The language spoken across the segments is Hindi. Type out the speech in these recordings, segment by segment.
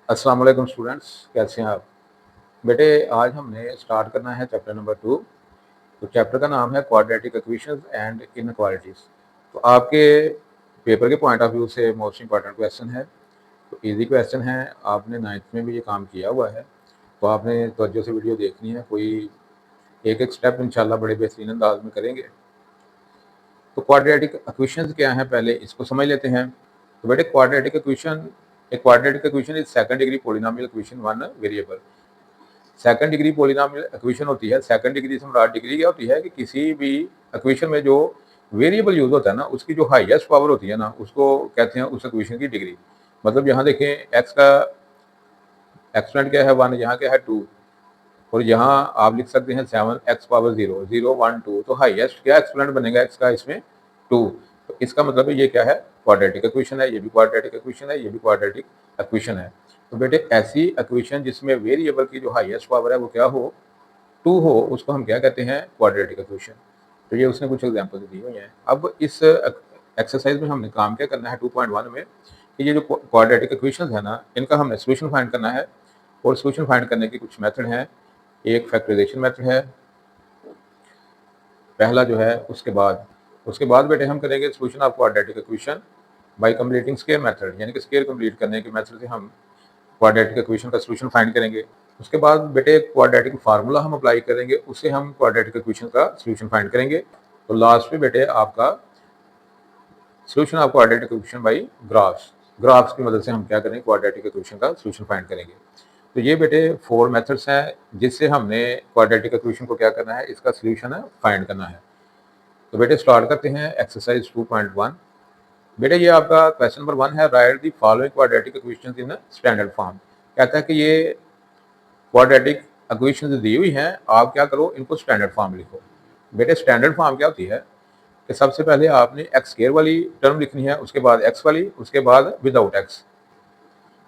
अस्सलाम वालेकुम स्टूडेंट्स, कैसे हैं आप? बेटे, आज हमने स्टार्ट करना है चैप्टर नंबर 2। तो चैप्टर का नाम है क्वाड्रेटिक इक्वेशंस एंड इनइक्वालिटीज़। तो आपके पेपर के पॉइंट ऑफ व्यू से मोस्ट इंपॉर्टेंट क्वेश्चन है। तो इजी क्वेश्चन है, आपने 9th में भी ये काम किया हुआ है, तो आपने तवज्जो से वीडियो देखनी है। कोई एक एक स्टेप इंशाल्लाह बड़े बेहतरीन अंदाज में करेंगे। तो क्वाड्रेटिक इक्वेशंस क्या हैं, पहले इसको समझ लेते हैं। तो बेटे, क्वाड्रेटिक इक्वेशन, एक quadratic equation is second degree polynomial equation one variable. Second degree polynomial equation होती है। सेकंड डिग्री से मुराद डिग्री क्या होती है कि किसी भी इक्वेशन में जो वेरिएबल यूज होता है ना, उसकी जो हाईएस्ट पावर होती है ना, उसको कहते हैं उस इक्वेशन की डिग्री। मतलब यहाँ देखें, एक्स का एक्सपोनेंट क्या है 1, यहाँ क्या है 2, और यहाँ आप लिख सकते हैं 7x पावर 0, 0 1 2। तो हाईएस्ट क्या एक्सपोनेंट बनेगा एक्स का इसमें 2। तो इसका मतलब है ये क्या है, क्वाड्रेटिक इक्वेशन है। ये भी क्वाड्रेटिक इक्वेशन है, ये भी क्वाड्रेटिक इक्वेशन है। तो बेटे, ऐसी इक्वेशन जिसमें वेरिएबल की जो हाईएस्ट पावर है वो क्या हो, 2 हो, उसको हम क्या कहते हैं, क्वाड्रेटिक इक्वेशन। तो ये उसने कुछ एग्जांपल दी हुई हैं। अब इस एक्सरसाइज में हमने काम क्या करना है 2.1 में, कि ये जो क्वाड्रेटिक इक्वेशंस है ना, इनका हमने सोल्यूशन फाइंड करना है। और सोल्यूशन फाइंड करने के कुछ मेथड हैं। एक फैक्टराइजेशन मेथड है पहला जो है, उसके बाद बेटे हम करेंगे solution of quadratic equation by completing square method, यानी कि स्क्वायर कंप्लीट करने के मेथड से हम क्वाड्रेटिक इक्वेशन का सोल्यूशन फाइंड करेंगे। उसके बाद बेटे क्वाड्रेटिक फार्मूला हम अप्लाई करेंगे, उससे हम क्वाड्रेटिक इक्वेशन का सोल्यूशन फाइंड करेंगे। तो लास्ट में बेटे आपका solution of quadratic equation by graphs की मदद से हम क्या करेंगे, क्वाड्रेटिक इक्वेशन का सोल्यूशन फाइंड करेंगे। तो ये बेटे 4 मेथड्स हैं जिससे हमने क्वाड्रेटिक इक्वेशन को क्या करना है, इसका सोल्यूशन है फाइंड करना है। तो बेटे स्टार्ट करते हैं एक्सरसाइज 2.1। बेटे ये आपका क्वेश्चन नंबर 1 है, right the following quadratic equations in standard form. कहता है कि ये क्वाड्रेटिक इक्वेशंस दी हुई हैं, आप क्या करो, इनको स्टैंडर्ड फॉर्म लिखो। बेटे स्टैंडर्ड फॉर्म क्या होती है कि सबसे पहले आपने एक्स स्क्वायर वाली टर्म लिखनी है, उसके बाद एक्स वाली, उसके बाद विदाउट एक्स।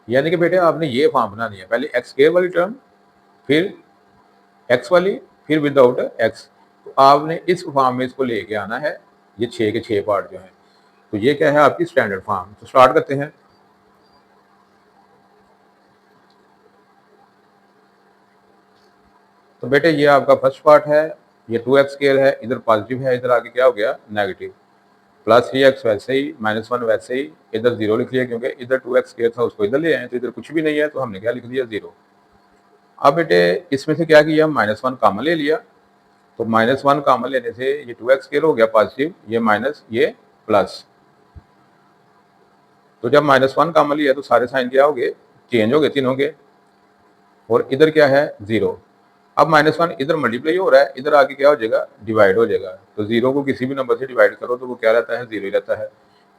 यानी कि बेटे आपने ये फॉर्म बनानी है, पहले एक्स स्क्वायर वाली टर्म, फिर एक्स वाली, फिर विदाउट एक्स। तो आपने इस फॉर्म में इसको लेके आना है, ये 6 के 6 पार्ट जो हैं। तो ये क्या है आपकी स्टैंडर्ड फॉर्म। तो स्टार्ट करते हैं। तो बेटे ये आपका फर्स्ट पार्ट है, ये 2x स्क्वायर है, इधर पॉजिटिव है, इधर आगे क्या हो गया, नेगेटिव। प्लस 3x वैसे ही, -1 वैसे ही, इधर 0 लिख लिया क्योंकि इधर 2x स्क्वायर था, उसको इधर ले आए, तो इधर कुछ भी नहीं है, तो हमने क्या लिख दिया, 0। अब बेटे इसमें से क्या किया, -1 कॉमन ले लिया। तो -1 कॉमन लेने से ये 2x स्क्वायर हो गया पॉजिटिव, ये माइनस, ये प्लस। तो जब -1 कॉमन लिया तो सारे साइन क्या हो गए, चेंज हो गए, तीनों के। और इधर क्या है, 0। अब -1 इधर मल्टीप्लाई हो रहा है, इधर आके क्या हो जाएगा, डिवाइड हो जाएगा। तो 0 को किसी भी नंबर से डिवाइड करो तो वो क्या रहता है, 0 ही रहता है।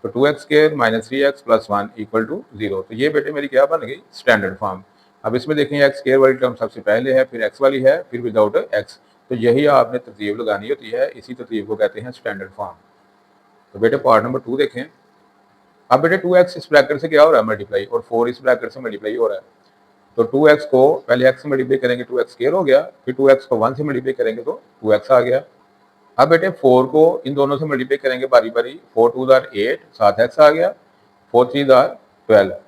तो 2x स्क्वायर -3x + 1 = 0। तो ये बेटे मेरी क्या बन गई, स्टैंडर्ड फॉर्म। अब इसमें देखें, एक्स स्क्वायर वाली टर्म सबसे पहले है, फिर एक्स वाली है, फिर विदाउट एक्स। तो यही आपने तरतीब लगानी होती है, इसी तरतीब को कहते हैं स्टैंडर्ड फॉर्म। तो बेटे पार्ट नंबर 2 देखें। अब बेटे 2x इस ब्रैकेट से क्या हो रहा है, मल्टीप्लाई, और 4 इस ब्रैकेट से मल्टीप्लाई हो रहा है। तो 2x को पहले x से मल्टीप्लाई करेंगे, 2x स्क्वायर हो गया, फिर 2x को 1 से मल्टीप्लाई करेंगे तो 2x आ गया। अब बेटे 4 को इन दोनों से मल्टीप्लाई करेंगे बारी बारी, 4 2 * 8, 7x आ गया, 4 3 * 12।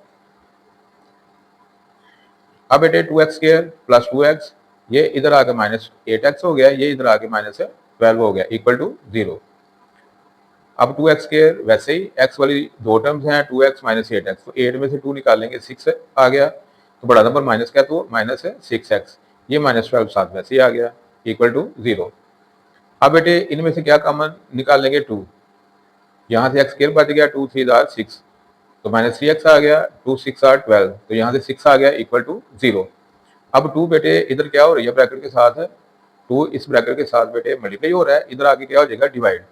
अब बेटे 2x स्क्वायर प्लस 2x, ये इधर आके -8x हो गया, ये इधर आके -12 हो गया, = 0। अब 2x स्क्वायर वैसे ही, x वाली दो टर्म्स हैं, 2x - 8x, तो 8 में से 2 निकालेंगे, 6 आ गया। तो बड़ा नंबर माइनस क्या, तो -6x, ये -12 साथ वैसे ही आ गया, = 0। अब बेटे इनमें से क्या कॉमन निकालेंगे, 2। यहाँ से x स्क्वायर बच गया, 2 3 * 6, तो -3x आ गया, 2 6 * 12, तो यहाँ से 6 आ गया, = 0। अब 2 बेटे इधर क्या हो रही है, ब्रैकेट के साथ है, 2 इस ब्रैकेट के साथ बेटे मल्टीप्लाई हो रहा है, इधर आके क्या हो जाएगा, डिवाइड।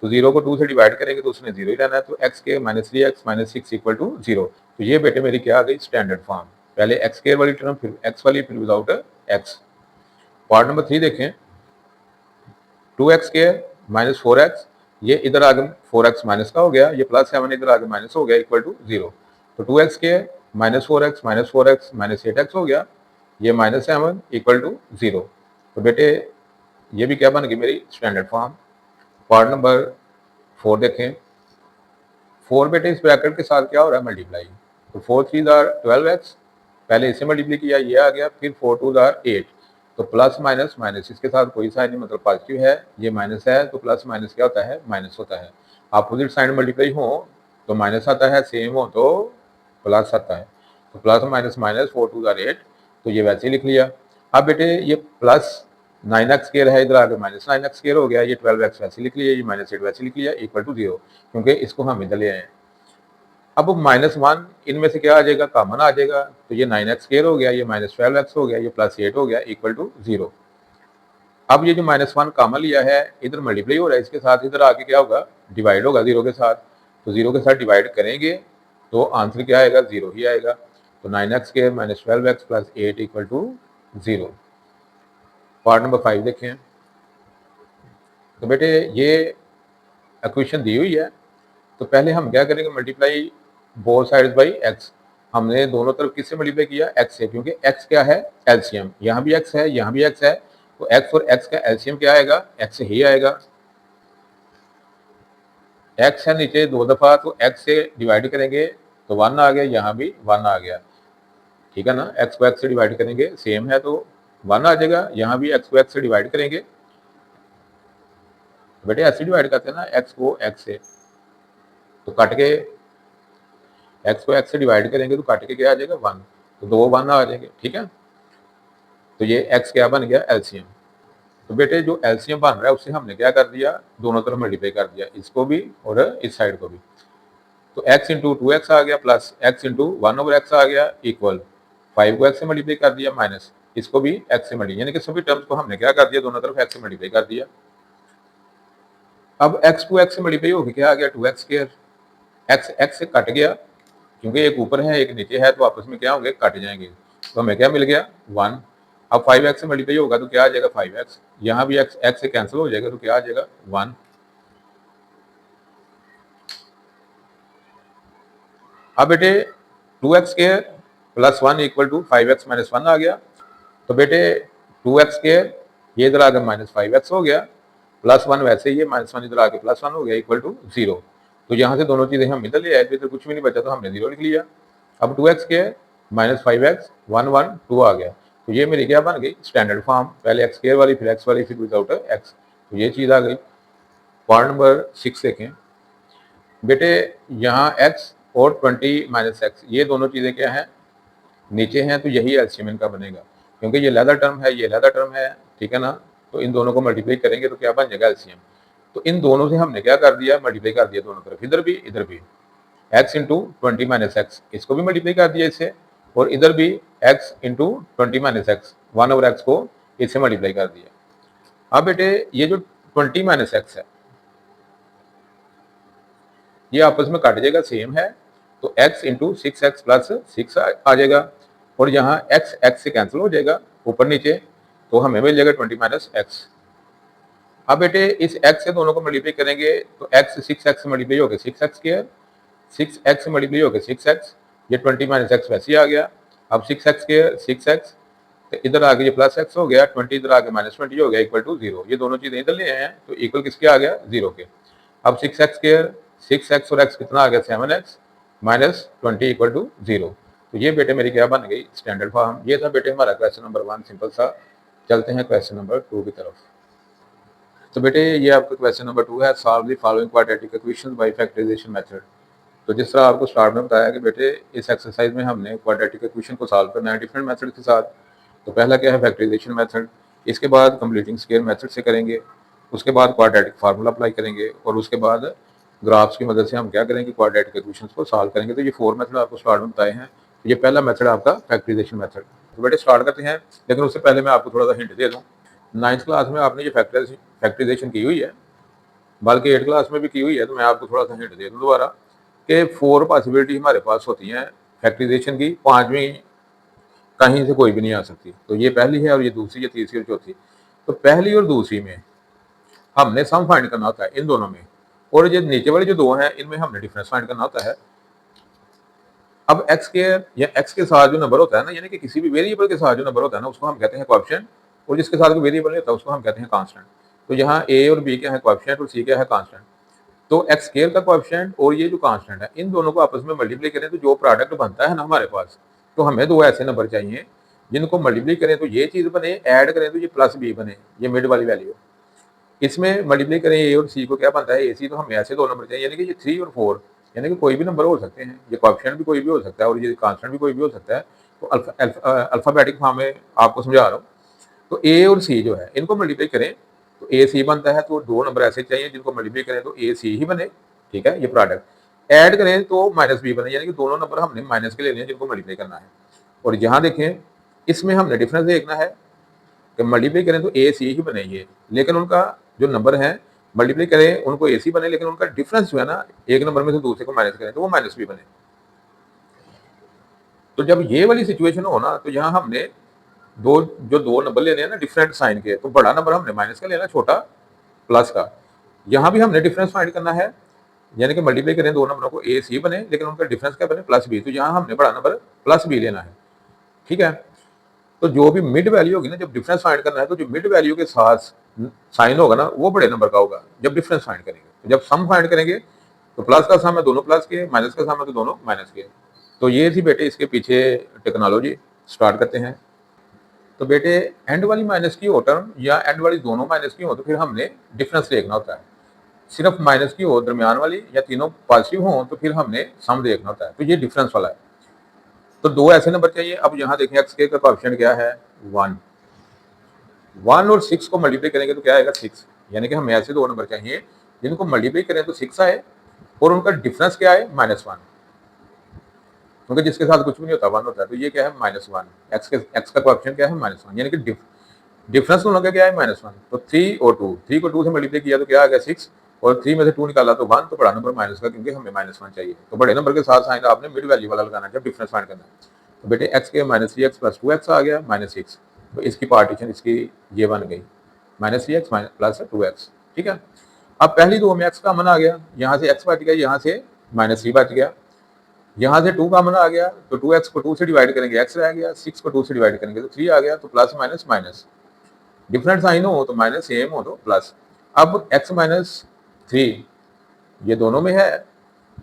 तो 0 को 2 से डिवाइड करेंगे तो उसने 0 ही रहना है, तो x के -3x - 6 = 0। तो ये बेटे मेरी क्या आ गई, स्टैंडर्ड फॉर्म। पहले x स्क्वायर वाली टर्म, फिर x वाली, फिर विदाउट x। पार्ट नंबर 3 देखें। 2x स्क्वायर -4x, ये इधर आगे 4x माइनस का हो गया, ये +7 इधर आगे माइनस हो गया, = 0। तो 2x स्क्वायर -4x -8x हो गया, ये -7 = 0। तो बेटे ये भी क्या बन गई मेरी, स्टैंडर्ड फॉर्म। पार्ट नंबर 4 देखें। 4 बेटे इस ब्रैकेट के साथ क्या हो रहा है, मल्टीप्लाई। तो 4 3 * 12x, पहले इससे मल्टीप्लाई किया, ये आ गया, फिर 4 2 आर 8, तो प्लस माइनस माइनस, इसके साथ कोई साइन नहीं, मतलब पॉजिटिव है, ये माइनस है, तो प्लस माइनस क्या होता है, माइनस होता है। अपोजिट साइन मल्टीप्लाई हो तो माइनस आता है, सेम हो तो प्लस आता है। तो प्लस माइनस माइनस 4 2 आर 8, तो ये वैसे ही लिख लिया। अब बेटे ये प्लस 9x स्क्वायर है, इधर आगे माइनस 9x स्क्वायर हो गया, ये 12x वैसे लिख लिया, ये माइनस 8 वैसे लिख लिया, इक्वल टू 0, क्योंकि इसको हम इधर ले आए हैं। अब -1 इनमें से क्या आ जाएगा, कॉमन आ जाएगा, तो ये 9x स्क्वायर हो गया, ये -12x हो गया, ये +8 हो गया, इक्वल टू 0। अब ये जो -1 कॉमन लिया है, इधर मल्टीप्लाई हो रहा है इसके साथ, इधर आके क्या होगा, डिवाइड होगा 0 के साथ, तो 0 के साथ डिवाइड करेंगे तो आंसर क्या आएगा, 0 ही आएगा। तो 9x square -12x + 8 equal to 0। Part number 5 देखें। तो बेटे ये इक्वेशन दी हुई है, तो पहले हम क्या करेंगे, multiply both sides by x। हमने दोनों तरफ किससे मल्टीप्लाई किया, x से, क्योंकि x क्या है, एलसीएम, यहाँ भी x है, यहाँ भी x है, तो x और x का एलसीएम क्या आएगा, x ही आएगा। x है नीचे 2 दफ़ा, तो x से डिवाइड करेंगे तो 1 आ गया, यहाँ भी 1 आ गया, ठीक है ना। x को x से डिवाइड करेंगे, सेम है, तो 1 आ जाएगा, यहाँ भी x को x से डिवाइड करेंगे, बेटे ऐसे डिवाइड करते हैं ना, x को x से, तो कट के x को x से डिवाइड करेंगे तो काट के क्या आ जाएगा, 1, तो 2 1 आ जाएंगे, ठीक है। तो ये x क्या बन गया, एलसीएम। तो बेटे जो एलसीएम बन रहा है उससे हमने क्या कर दिया, दोनों तरफ मल्टीप्लाई कर दिया, इसको भी और इस साइड को भी। तो x इंटू 2x आ गया, प्लस x इंटू 1/x आ गया, इक्वल 5 को x से मल्टीप्लाई कर दिया, माइनस इसको भी x से मल्टीप्लाई, यानी कि सभी टर्म्स को हमने क्या कर दिया, दोनों तरफ x से मल्टीप्लाई कर दिया। अब x को x से मल्टीप्लाई होकर क्या आ गया, 2x स्क्वायर, x से कट गया, क्योंकि एक ऊपर है एक नीचे है, तो आपस में क्या होंगे, कट जाएंगे, तो हमें क्या मिल गया, 1। अब 5x से मल्टीप्लाई होगा तो क्या आ जाएगा, 5x, यहाँ भी x से कैंसिल हो जाएगा, तो क्या आ जाएगा, 1। अब बेटे 2x square plus 1 equal to 5x minus 1 आ गया, तो बेटे 2x स्क्वायर ये इधर आकर -5x हो गया, प्लस 1 वैसे ही है, -1 इधर आके +1 हो गया, इक्वल टू 0। तो यहाँ से दोनों चीज़ें हम इधर ले आए, तो इधर कुछ भी नहीं बचा, तो हमने 0 लिख लिया। अब 2x स्क्वायर -5x 1 1 2 आ गया, तो ये मेरी क्या बन गई, स्टैंडर्ड फॉर्म, पहले x स्क्वायर वाली, फिर x वाली, फिर विदाउट x, तो ये चीज़ आ गई। पार्ट नंबर 6 देखें। बेटे यहाँ x और 20 - x, ये दोनों चीज़ें क्या हैं, नीचे हैं, तो यही एलसीएम इनका बनेगा, क्योंकि ये लेदर टर्म है, ये लेदर टर्म है, ठीक है ना। तो इन दोनों को मल्टीप्लाई करेंगे तो क्या बन जाएगा, एलसीएम। तो इन दोनों से हमने क्या कर दिया, मल्टीप्लाई कर दिया दोनों तरफ, इधर भी इधर भी, x इंटू 20 - x, इसको भी मल्टीप्लाई कर दिया इससे, और इधर भी x इंटू 20 - x, 1/x को इससे मल्टीप्लाई कर दिया। अब बेटे ये जो 20 - x है, ये आपस में काट जाएगा, सेम है, तो x इंटू 6x प्लस 6 आ जाएगा, और यहाँ x से कैंसिल हो जाएगा ऊपर नीचे, तो हमें मिल जाएगा 20 - x। अब बेटे इस x से दोनों को मल्टीप्लाई करेंगे तो x 6x से मल्टीप्लाई हो गया 6x स्क्वायर, 6x से मल्टीप्लाई हो गया 6x, ये 20 - x वैसे ही आ गया। अब 6x स्क्वायर 6x, तो इधर आगे ये प्लस x हो गया, 20 इधर आगे -20 हो गया, इक्वल टू 0। ये दोनों चीज़ें इधर ले आए हैं, तो इक्वल किसके आ गया, 0 के। अब 6x स्क्वायर 6x और x कितना आ गया, 7x -20 इक्वल टू 0। तो ये बेटे मेरी क्या बन गई, स्टैंडर्ड फॉर्म। ये था बेटे हमारा क्वेश्चन नंबर 1, सिंपल सा। चलते हैं क्वेश्चन नंबर 2 की तरफ। तो बेटे ये आपका क्वेश्चन नंबर 2 है, solve the following quadratic equations by factorization method. तो जिस तरह आपको स्टार्ट में बताया कि बेटे इस एक्सरसाइज में हमने क्वाड्रेटिक इक्वेशन को सॉल्व करना है डिफरेंट मेथड के साथ। तो पहला क्या है, फैक्टराइजेशन मेथड, इसके बाद कंप्लीटिंग स्क्वायर मेथड से करेंगे, उसके बाद क्वाड्रेटिक फार्मूला अप्लाई करेंगे, और उसके बाद ग्राफ्स की मदद से हम क्या करेंगे, क्वाड्रेटिक इक्वेशंस को सॉल्व करेंगे। तो ये 4 मेथड आपको स्टार्ट में बताए हैं। ये पहला मेथड आपका फैक्टराइजेशन मेथड। तो बेटे स्टार्ट करते हैं, लेकिन उससे पहले मैं आपको थोड़ा सा हिंट दे दूँ। 9th क्लास में आपने ये फैक्टराइजेशन की हुई है, बल्कि 8th क्लास में भी की हुई है, तो मैं आपको थोड़ा सा हिंट दे दूँ दोबारा कि 4 पॉसिबिलिटी हमारे पास होती हैं फैक्टराइजेशन की, 5वीं कहीं से कोई भी नहीं आ सकती। तो ये पहली है, और ये दूसरी, ये तीसरी और चौथी। तो पहली और दूसरी में हमने सम फाइंड करना होता है इन दोनों में, और ये नीचे वाले जो दो हैं इनमें हमने डिफरेंस फाइंड करना होता है। अब x के या x के साथ जो नंबर होता है ना, यानी कि किसी भी वेरिएबल के साथ जो नंबर होता है ना, उसको हम कहते हैं कोएफिशिएंट, और जिसके साथ कोई वेरिएबल नहीं होता उसको हम कहते हैं कांस्टेंट। तो यहाँ a और b क्या है, कोएफिशिएंट, और c क्या है, कांस्टेंट। तो x स्क्वायर का कोएफिशिएंट और ये जो कांस्टेंट है, इन दोनों को आपस में मल्टीप्लाई करें तो जो प्रोडक्ट बनता है ना हमारे पास, तो हमें दो ऐसे नंबर चाहिए जिनको मल्टीप्लाई करें तो ये चीज़ बने, ऐड करें तो ये प्लस बी बने, ये मिड वाली वैल्यू। इसमें मल्टीप्लाई करें ए और सी को, क्या बनता है ए सी, तो हमें ऐसे दो नंबर चाहिए, यानी कि ये 3 और 4, यानी कि कोई भी नंबर हो सकते हैं, ये कोएफिशिएंट भी कोई भी हो सकता है और ये कांस्टेंट भी कोई भी हो सकता है। तो अल्फाबेटिक फॉर्म में आपको समझा रहा हूँ। तो ए और सी जो है इनको मल्टीप्लाई करें तो ए सी बनता है, तो दो नंबर ऐसे चाहिए जिनको मल्टीप्लाई करें तो ए सी ही बने, ठीक है, ये प्रोडक्ट। ऐड करें तो माइनस बी बने, यानी कि दोनों नंबर हमने माइनस के लेने हैं जिनको मल्टीप्लाई करना है। और यहाँ देखें, इसमें हमने डिफरेंस देखना है कि मल्टीप्लाई करें तो ए सी ही बने ये, लेकिन उनका जो नंबर है मल्टीप्लाई करें उनको ए सी बने, लेकिन उनका डिफरेंस जो है ना, एक नंबर में से दूसरे को माइनस करें तो वो माइनस बी बने। तो जब ये वाली सिचुएशन हो ना, तो यहाँ हमने दो नंबर लेने हैं ना डिफरेंट साइन के, तो बड़ा नंबर हमने माइनस का लेना, छोटा प्लस का। यहाँ भी हमने डिफरेंस फाइंड करना है, यानी कि मल्टीप्लाई करें दो नंबरों को, ए सी बने लेकिन उनका डिफरेंस क्या बने, प्लस बी। तो यहाँ हमने बड़ा नंबर प्लस बी लेना है, ठीक है। तो जो भी मिड वैल्यू होगी ना, जब डिफरेंस फाइंड करना है तो जो मिड वैल्यू के साथ साइन होगा ना वो बड़े नंबर का होगा जब डिफरेंस फाइंड करेंगे। तो जब सम फाइंड करेंगे तो प्लस का सम है दोनों प्लस के, माइनस का सम है तो दोनों माइनस के। तो ये थी बेटे इसके पीछे टेक्नोलॉजी। स्टार्ट करते हैं। तो बेटे एंड वाली माइनस की हो टर्म या एंड वाली दोनों माइनस की हो तो फिर हमने डिफरेंस देखना होता है। सिर्फ माइनस की हो दरमियान वाली या तीनों पॉजिटिव हो तो फिर हमने सम देखना होता है। तो ये डिफरेंस वाला है। तो दो ऐसे नंबर चाहिए। अब यहाँ देखें एक्स के का कोएफिशिएंट क्या है, 1। 1 और 6 को मल्टीप्लाई करेंगे तो क्या आएगा, 6। यानी कि हमें ऐसे दो नंबर चाहिए जिनको मल्टीप्लाई करें तो 6 आए और उनका डिफरेंस क्या है, -1, क्योंकि जिसके साथ कुछ भी नहीं होता 1 होता है। तो ये क्या है, -1। एक्स का कोएफिशिएंट क्या है, -1, यानी कि डिफरेंस दोनों का क्या है, -1। तो 3 और 2, 3 को 2 से मल्टीप्लाई किया तो क्या आ गया, 6, और 3 में से 2 निकाला तो 1। तो बड़ा नंबर माइनस का, क्योंकि हमें -1 चाहिए। तो बड़े नंबर के साथ साइन आपने मिड वैल्यू वाला लगाना है जब डिफरेंस फाइंड करना है। तो बेटे एक्स के -3x + 2x आ गया, -6। तो इसकी पार्टीशन इसकी ये बन गई, -3x + 2x, ठीक है। अब पहली दो में x कॉमन आ गया, यहाँ से x बच गया, यहाँ से -3 बच गया, यहाँ से 2 कॉमन आ गया तो 2x को 2 से डिवाइड करेंगे x रह गया, 6 को 2 से डिवाइड करेंगे तो 3 आ गया। तो plus minus minus, different sign हो तो माइनस, सेम हो तो प्लस। अब x -3 ये दोनों में है,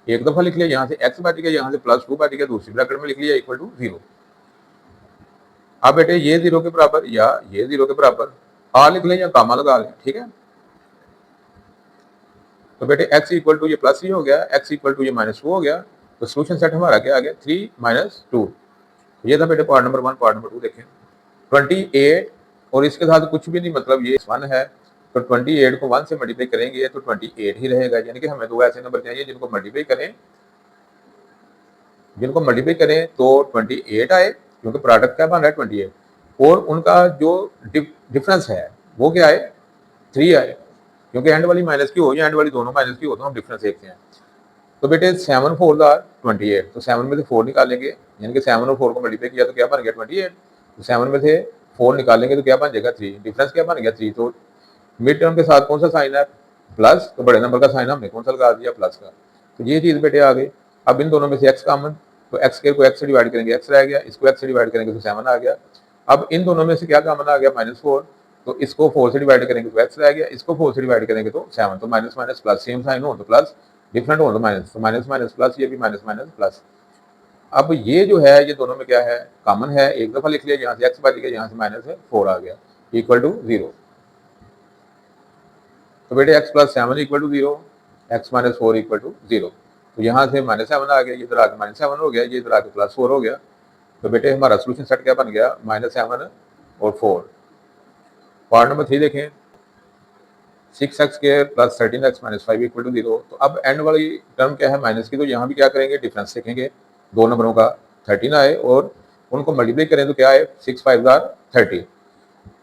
एक दफा लिख लिया, यहाँ से x बच गया, यहाँ से +2 बच गया, दूसरी ब्रैकेट में लिख लिया = 0। अब बेटे ये 0 के बराबर या ये 0 के बराबर, आ लिख लें या कामा लगा लें, ठीक है। तो बेटे x = ये +3 हो गया, x = ये -2 हो गया। तो सोल्यूशन सेट हमारा क्या आ गया, 3 - 2। ये था बेटे पार्ट नंबर 1। पार्ट नंबर 2 देखें, 28 और इसके साथ कुछ भी नहीं, मतलब ये 1 है। तो 28 को 1 से मल्टीप्लाई करेंगे तो 28 ही रहेगा। यानी कि हमें दो ऐसे नंबर चाहिए जिनको मल्टीप्लाई करें तो 28 आए, क्योंकि प्रोडक्ट क्या बन रहा है 28, और उनका जो डिफरेंस है वो क्या आए, 3 आए, क्योंकि एंड वाली माइनस की हो या एंड वाली दोनों माइनस की हो तो हम डिफरेंस देखते हैं। तो बेटे 7 4 28, तो 7 में से 4 निकालेंगे, यानी कि 7 और 4 को मल्टीप्लाई किया तो क्या बन गया, 28। तो 7 में से 4 निकालेंगे तो क्या बन जाएगा, 3। डिफरेंस क्या बन गया, 3। तो मिड टर्म के साथ कौन सा साइन है, प्लस। तो बड़े नंबर का साइन हमने कौन सा लगा दिया, प्लस का। तो ये चीज़ बेटे आ गई। अब इन दोनों में से एक्स कॉमन, तो एक्स के को एक्स से डिवाइड करेंगे, एक्स रह गया, इसको एक्स से डिवाइड करेंगे तो 7 आ गया। अब इन दोनों में से क्या कॉमन आ गया, -4, तो इसको 4 से डिवाइड करेंगे तो एक्स रह गया, इसको 4 से डिवाइड करेंगे तो 7। तो minus minus plus, same sign हो तो प्लस, डिफरेंट हो तो माइनस। तो माइनस माइनस प्लस, ये भी माइनस माइनस प्लस। अब ये जो है ये दोनों में क्या है, कॉमन है, एक दफा लिख लिया, यहाँ से एक्स बच गया, यहाँ से माइनस है, 4 आ गया, =0। तो बेटे x + 7 = 0, x - 4 = 0। तो यहाँ से -7 आ गया, ये इधर आके -7 हो गया, ये इधर आके +4 हो गया। तो बेटे हमारा सोल्यूशन सेट क्या बन गया, -7 और 4। पार्ट नंबर 3 देखें, 6x² + 13x - 5 = 0। तो अब एंड वाली टर्म क्या है, माइनस की, तो यहाँ भी क्या करेंगे, डिफरेंस देखेंगे। दो नंबरों का 13 आए और उनको मल्टीप्लाई करें तो क्या आए, 6 × 5 = 30।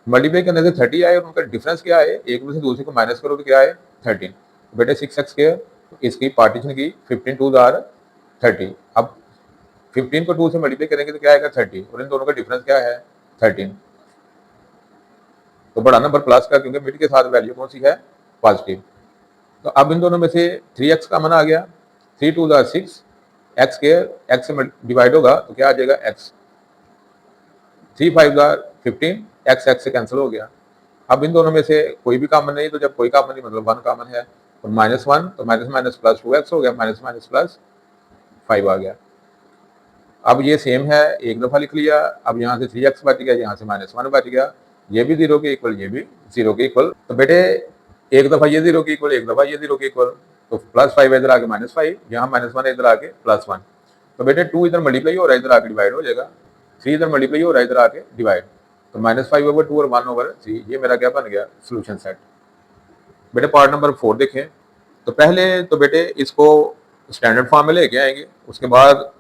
मल्टीप्लाई करने से 30 आए और उनका डिफरेंस क्या है, एक में से दूसरे को माइनस करो तो क्या है, 13। तो बेटे 6x², इसकी पार्टीशन की 15 × 2 = 30। अब 15 को 2 से मल्टीप्लाई करेंगे तो क्या आएगा, 30, और इन दोनों का डिफरेंस क्या है, 13। तो बड़ा नंबर प्लस का, क्योंकि मिड के साथ वैल्यू कौन सी है, पॉजिटिव। तो अब इन दोनों में से 3x कॉमन आ गया, 3 × 2 = 6, x से डिवाइड होगा तो क्या आ जाएगा, x। 3 × 5 = 15, x से कैंसिल हो गया। अब इन दोनों में से कोई भी कॉमन नहीं, तो जब कोई कॉमन नहीं मतलब 1 कॉमन है, और -1, तो माइनस माइनस प्लस 2x हो गया, माइनस माइनस प्लस 5 आ गया। अब ये सेम है, एक दफ़ा लिख लिया। अब यहाँ से 3x बच गया, यहाँ से -1 बच गया, ये भी 0 के इक्वल, ये भी 0 के इक्वल। तो बेटे एक दफ़ा ये 0 के इक्वल, एक दफ़ा ये 0 के इक्वल, तो +5 इधर आके -5, यहाँ -1 इधर आके +1। तो बेटे 2 इधर मल्टीप्लाई हो रहा है, इधर आके डिवाइड हो जाएगा। 3 इधर मल्टीप्लाई हो रहा है, इधर आके डिवाइड। तो -5/2 और 1/3, ये मेरा क्या बन गया, सोल्यूशन सेट। बेटे पार्ट नंबर 4 देखें। तो पहले तो बेटे इसको स्टैंडर्ड फॉर्म में लेके आएंगे, उसके बाद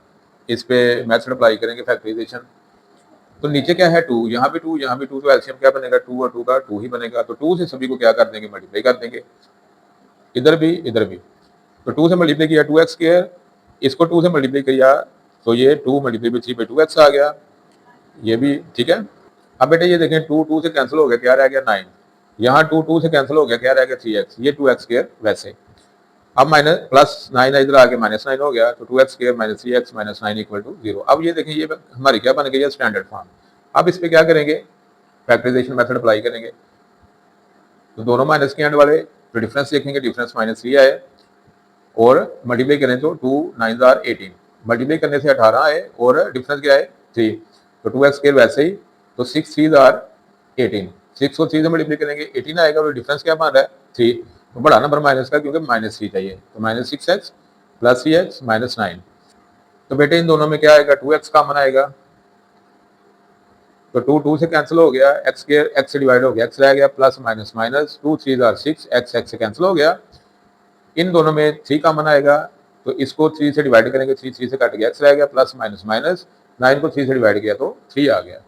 इस पे मेथड अप्लाई करेंगे फैक्टराइजेशन। तो नीचे क्या है 2, यहाँ भी 2, यहाँ भी 2, तो एलसीएम क्या बनेगा, 2 और 2 का 2 ही बनेगा। तो 2 से सभी को क्या कर देंगे, मल्टीप्लाई कर देंगे, इधर भी इधर भी। तो 2 से मल्टीप्लाई किया 2x², इसको 2 से मल्टीप्लाई किया तो ये 2 मल्टीप्लाई बाई 3/2x आ गया, ये भी ठीक है। अब बेटे ये देखें 2 2 से कैंसिल हो गया, क्या रह गया 9। यहाँ 2 2 से कैंसिल हो गया, क्या रह गया 3x, ये 2x² वैसे। अब +9 इधर आके -9 हो गया, तो 2x² - 3x - 9 = 0। अब ये देखें ये हमारी क्या बन गई है, स्टैंडर्ड फॉर्म। अब इस पे क्या करेंगे, फैक्टराइजेशन मेथड अप्लाई करेंगे। तो दोनों माइनस के एंड वाले तो डिफरेंस देखेंगे, डिफरेंस -3 आए, और मल्टीप्लाई करें तो 2 9 आर 18, मल्टीप्लाई करने से 18 आए और डिफरेंस क्या है 3। तो 2x² वैसे ही, तो 6 3 आर 18, 6 को 3 से मल्टीप्लाई करेंगे 18 आएगा, और डिफरेंस क्या बन रहा है 3। तो बड़ा नंबर माइनस का, क्योंकि -3 चाहिए, तो -6x + 3x - 9। तो बेटे इन दोनों में क्या आएगा, 2x कॉमन आएगा, तो 2 2 से कैंसिल हो गया, x से डिवाइड हो गया, x रह गया, plus minus minus, 2 3 or 6, x से कैंसिल हो गया। इन दोनों में 3 कॉमन आएगा, तो इसको 3 से डिवाइड करेंगे, 3 3 से कट गया, x रह गया, प्लस माइनस माइनस, 9 को 3 से डिवाइड किया तो 3 आ गया।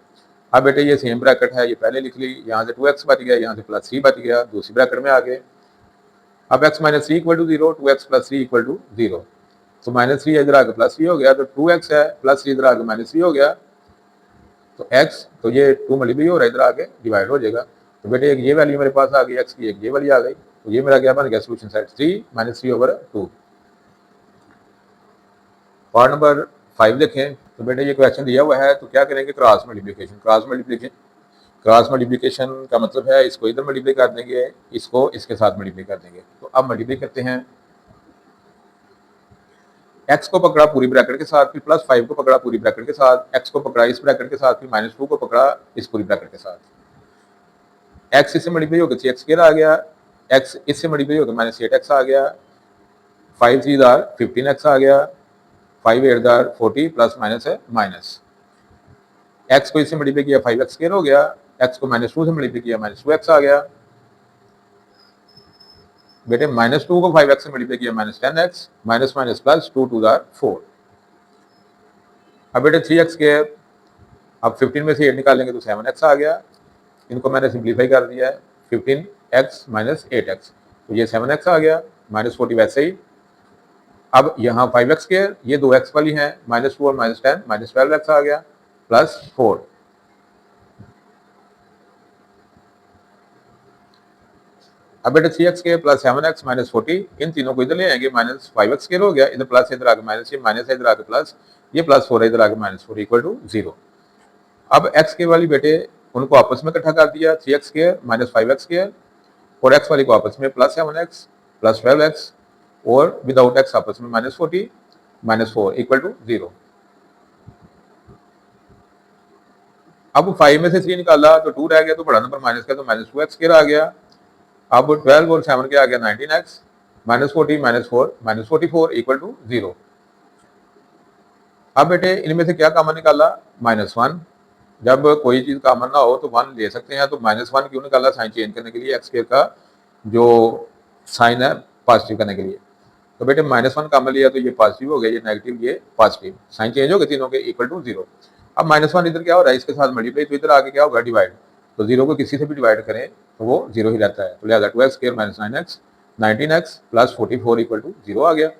अब बेटे ये सेम ब्रैकेट है, ये पहले लिख ली, यहाँ से 2x बच गया, यहाँ से +3 बच गया, दूसरी ब्रैकेट में आ गए। अब x - 3 = 0, 2x + 3 = 0, तो -3 इधर आके +3 हो गया, तो 2x है, +3 इधर आके -3 हो गया, तो x, तो ये 2 मल्टीप्लाई हो रहा है, इधर आके डिवाइड हो जाएगा। तो बेटे एक ये वैल्यू मेरे पास आ गई, x की एक ये वैल्यू आ गई, तो ये मेरा क्या बन गया, सोल्यूशन सेट 3 - 3/2। पार्ट नंबर 5 देखें। तो बेटे ये क्वेश्चन दिया हुआ है, तो क्या करेंगे, क्रॉस मल्टीप्लिकेशन। क्रॉस मल्टीप्लिकेशन का मतलब है इसको इधर मल्टीप्लाई कर देंगे, इसको इसके साथ मल्टीप्लाई कर देंगे। तो अब मल्टीप्लाई करते हैं, x को पकड़ा पूरी ब्रैकेट के साथ, फिर +5 को पकड़ा पूरी ब्रैकेट के साथ, x को पकड़ा इस ब्रैकेट के साथ, फिर -2 को पकड़ा इस पूरी ब्रैकेट के साथ। x इससे मल्टीप्लाई होकर 3x² आ गया, x इससे मल्टीप्लाई होकर -8x आ गया, 5 3 आर 15x आ गया, 5 8 आर 40, प्लस माइनस है माइनस। x को इससे मल्टीप्लाई किया 5x² हो गया, x को -2 से मल्टीप्लाई किया -2x आ गया। बेटे -2 को 5x से मल्टीप्लाई किया -10x, minus minus plus 2 2 are 4। अब बेटे 3x², अब 15 में से 8 निकालेंगे तो 7x आ गया, इनको मैंने सिंप्लीफाई कर दिया है, 15x - 8x, तो ये 7x आ गया, -40 वैसे ही। अब यहाँ 5x², ये 2x वाली हैं, -2 और -10, -12x आ गया, प्लस 4। अब बेटे 3x² + 7x - 40, इन तीनों को इधर ले आएंगे, -5x² हो गया, इधर प्लस इधर आके माइनस, ये माइनस है इधर आके प्लस, ये +4 है इधर आके -4 = 0। अब x² वाली बेटे उनको आपस में इकट्ठा कर दिया, 3x² - 5x², और x वाली को आपस में +7x + 12x, और विदाउट x आपस में -40 - 4 = 0। अब 5 में से 3 निकाला तो 2 रह गया, तो बड़ा नंबर माइनस का, तो -2x² आ गया। अब 12 और 7 के आ गया 19x, -40 - 4 -44 = 0। अब बेटे इनमें से क्या कॉमन निकाला, -1। जब कोई चीज़ कॉमन ना हो तो 1 ले सकते हैं, तो -1 क्यों निकाला, साइन चेंज करने के लिए, x² का जो साइन है पॉजिटिव करने के लिए। तो बेटे -1 कॉमन लिया तो ये पॉजिटिव हो गया, ये नेगेटिव, ये पॉजिटिव, साइन चेंज हो गए तीनों के, = 0। अब -1 इधर क्या हो रहा है, इसके साथ मल्टीप्लाई, तो इधर आगे क्या होगा, डिवाइड। तो 0 को किसी से भी डिवाइड करें तो वो 0 ही रहता है, तो लिहाजा 2x² - 9x 19x + 44 = 0 आ गया।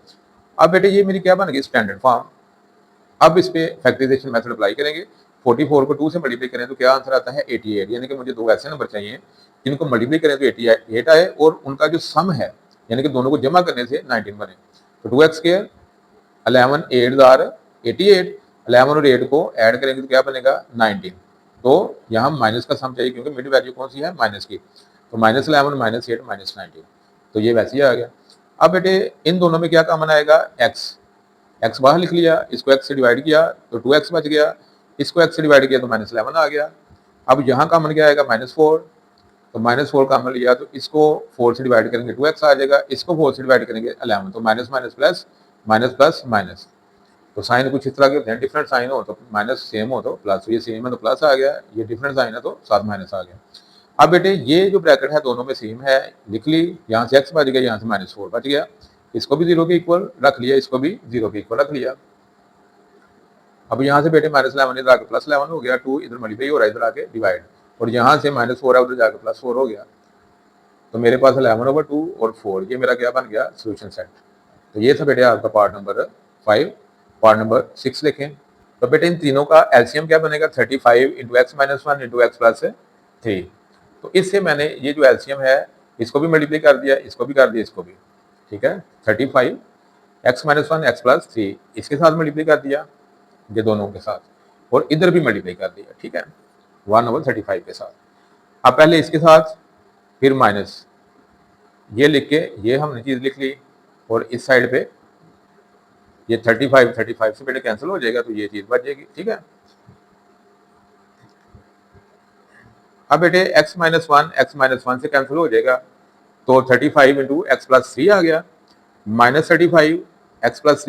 अब बेटे ये मेरी क्या बन गई, स्टैंडर्ड फॉर्म। अब इस पे फैक्टराइजेशन मेथड अप्लाई करेंगे। 44 को 2 से मल्टीप्लाई करें तो क्या आंसर आता है 88, यानी कि मुझे दो ऐसे नंबर चाहिए जिनको मल्टीप्लाई करें तो 88 आए, और उनका जो सम है यानी कि दोनों को जमा करने से 19 बने। तो 2x², 11 8 आर 88, 11 और 8 को ऐड करेंगे तो क्या बनेगा 19। तो यहाँ माइनस का सम चाहिए, क्योंकि मिड वैल्यू कौन सी है, माइनस की, तो -11 -8 -19, तो ये वैसे ही आ गया। अब बेटे इन दोनों में क्या कॉमन आएगा, x एक्स बाहर लिख लिया, इसको एक्स से डिवाइड किया तो 2x बच गया, इसको एक्स से डिवाइड किया तो -11 आ गया। अब यहाँ कॉमन क्या आएगा -4, तो -4 कॉमन लिया तो इसको 4 से डिवाइड करेंगे 2x आ जाएगा, इसको 4 से डिवाइड करेंगे 11, तो minus minus plus, minus plus minus. तो साइन कुछ इस तरह के होते हैं, डिफरेंट साइन हो तो माइनस, सेम हो तो प्लस, ये सेम है तो प्लस आ गया, ये डिफरेंट साइन है तो साथ माइनस आ गया। अब बेटे ये जो ब्रैकेट है दोनों में सेम है, लिख ली, यहाँ से x बच गया, यहाँ से -4 बच गया, इसको भी 0 के इक्वल रख लिया, इसको भी 0 के इक्वल रख लिया। अब यहाँ से बेटे -11 इधर आके +11 हो गया, 2 इधर मल्टीप्लाई हो रहा है, इधर आके डिवाइड, और यहाँ से -4 है उधर जाके +4 हो गया, तो मेरे पास 11/2 और 4, ये मेरा क्या बन गया सोल्यूशन सेट। तो ये था बेटे आपका पार्ट नंबर 5। पार्ट नंबर 6 देखें, तो बेटे इन तीनों का एलसीएम क्या बनेगा 35 × x - 1 × x + 3। तो इससे मैंने ये जो एलसीएम है इसको भी मल्टीप्लाई कर दिया, इसको भी कर दिया, इसको भी, ठीक है, 35 x - 1 x + 3 इसके साथ मल्टीप्लाई कर दिया, ये दोनों के साथ, और इधर भी मल्टीप्लाई कर दिया, ठीक है, 1/35 के साथ। अब पहले इसके साथ, फिर माइनस, ये लिख के ये हमने चीज़ लिख ली, और इस साइड पे ये 35 से बेटे कैंसिल हो जाएगा, तो ये चीज़ बच जाएगी, ठीक है। अब बेटे x - 1 से कैंसिल हो जाएगा, तो 35 × x + 3 आ गया, -35 x +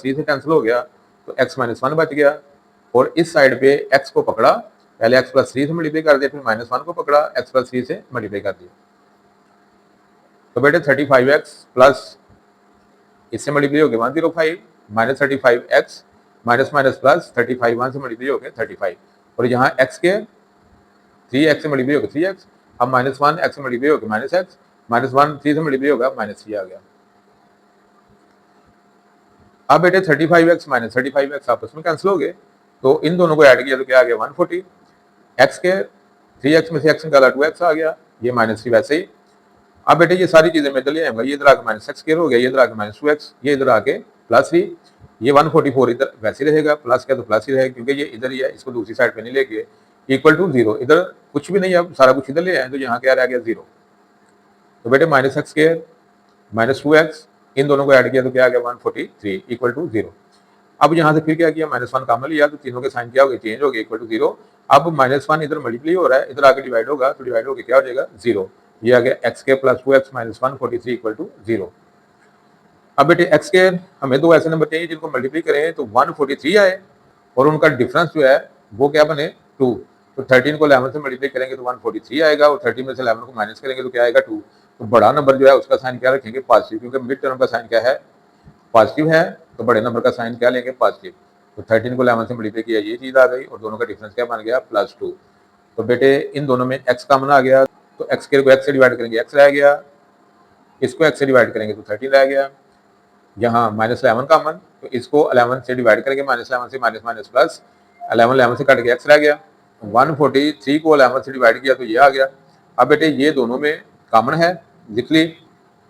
3 से कैंसिल हो गया, तो x - 1 बच गया, और इस साइड पे x को पकड़ा, पहले x + 3 से मल्टीप्लाई कर दिया, फिर -1 को पकड़ा, x + 3 से मल्टीप्लाई कर दिया, तो बेटे 35x प्लस इससे मल्टीप्लाई हो गया 105, -35x माइनस माइनस प्लस 35 1 से मल्टीप्लाई हो गया 35, और यहाँ x के 3x से मल्टीप्लाई हो गया 3x, अब -1 x से मल्टीप्लाई हो गया -x, -1 3 से मल्टीप्लाई होगा -3 आ गया। अब बेटे 35x - 35x आपस में कैंसिल हो गए, तो इन दोनों को ऐड किया तो क्या आ गया 140, x के 3x में से x निकाला 2x आ गया, ये -3 वैसे ही। अब बेटे ये सारी चीजें मैं इधर ले आऊंगा, ये इधर आके -x² हो गया, ये इधर आके -2x, ये इधर आके +3, ये 144 इधर वैसे ही रहेगा, प्लस क्या तो प्लस ही रहेगा, क्योंकि ये इधर ही है, इसको दूसरी साइड पे नहीं लेके, इक्वल टू 0, इधर कुछ भी नहीं है, अब सारा कुछ इधर ले आए तो यहाँ क्या रह गया 0, तो बेटे -x² -2x इन दोनों को ऐड किया तो क्या आ गया 143 इक्वल टू 0। अब यहाँ से फिर क्या किया -1 कॉमन लिया, तो तीनों के साइन क्या हो गए चेंज हो गए, इक्वल टू 0। अब -1 इधर मल्टीप्लाई हो रहा है, इधर आके डिवाइड होगा, तो डिवाइड होकर क्या हो जाएगा 0, ये आ गया x² + 2x - 143 इक्वल टू 0। अब बेटे x² हमें दो ऐसे नंबर चाहिए जिनको मल्टीप्लाई करें तो 143 आए, और उनका डिफरेंस जो है वो क्या बने 2, तो 13 को 11 से मल्टीप्लाई करेंगे तो 143 आएगा, और 13 में से 11 को माइनस करेंगे तो क्या आएगा 2। तो बड़ा नंबर जो है उसका साइन क्या रखेंगे पॉजिटिव, क्योंकि मिड टर्म का साइन क्या है पॉजिटिव है, तो बड़े नंबर का साइन क्या लेंगे पॉजिटिव। तो 13 को 11 से मल्टीप्लाई किया, ये चीज़ आ गई, और दोनों का डिफरेंस क्या बन गया +2। तो बेटे इन दोनों में x कॉमन आ गया, तो x² को x से डिवाइड करेंगे x रह गया, इसको x से डिवाइड करेंगे तो 13 रह गया, यहाँ -11 कॉमन, तो इसको 11 से डिवाइड करेंगे, -11 से माइनस माइनस प्लस, 11 से कट के x रह गया, 143 को 11 से डिवाइड किया तो ये आ गया। अब बेटे ये दोनों में कॉमन है, लिख ली,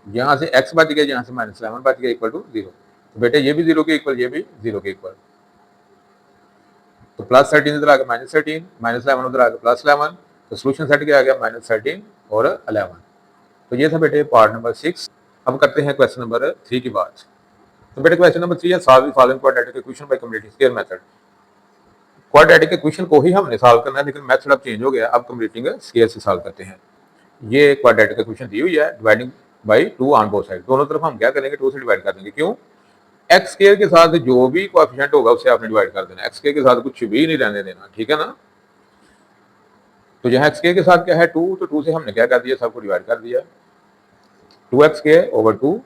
यहाँ से x बच गया, यहाँ से -11 बच गया, इक्वल टू 0, तो बेटे ये भी 0 के इक्वल, ये भी 0 के इक्वल, तो +13 इधर आ गया -13, -11 उधर आ गया +11, तो सोल्यूशन सेट क्या आ गया -13 और 11। तो ये था बेटे पार्ट नंबर 6। अब करते हैं क्वेश्चन नंबर 3 की बात। तो बेटे क्वेश्चन नंबर 3 है solve the following quadratic equation by completing square method. Quadratic equation को ही हमने सॉल्व करना है, लेकिन मेथड अब चेंज हो गया, अब कंप्लीटिंग स्क्वायर से सॉल्व करते हैं। ये क्वाड्रेटिक इक्वेशन दी हुई है, dividing by 2 on both side, दोनों तरफ हम क्या करेंगे 2 से डिवाइड कर देंगे। क्यों? एक्स स्क्वायर के साथ जो भी कोएफिशिएंट होगा उससे आपने डिवाइड कर देना, एक्स स्क्वायर के साथ कुछ भी नहीं रहने देना, ठीक है ना। तो यहाँ एक्स स्क्वायर के साथ क्या है 2, तो 2 से हमने क्या कर दिया, सबको डिवाइड कर दिया, 2x² / 2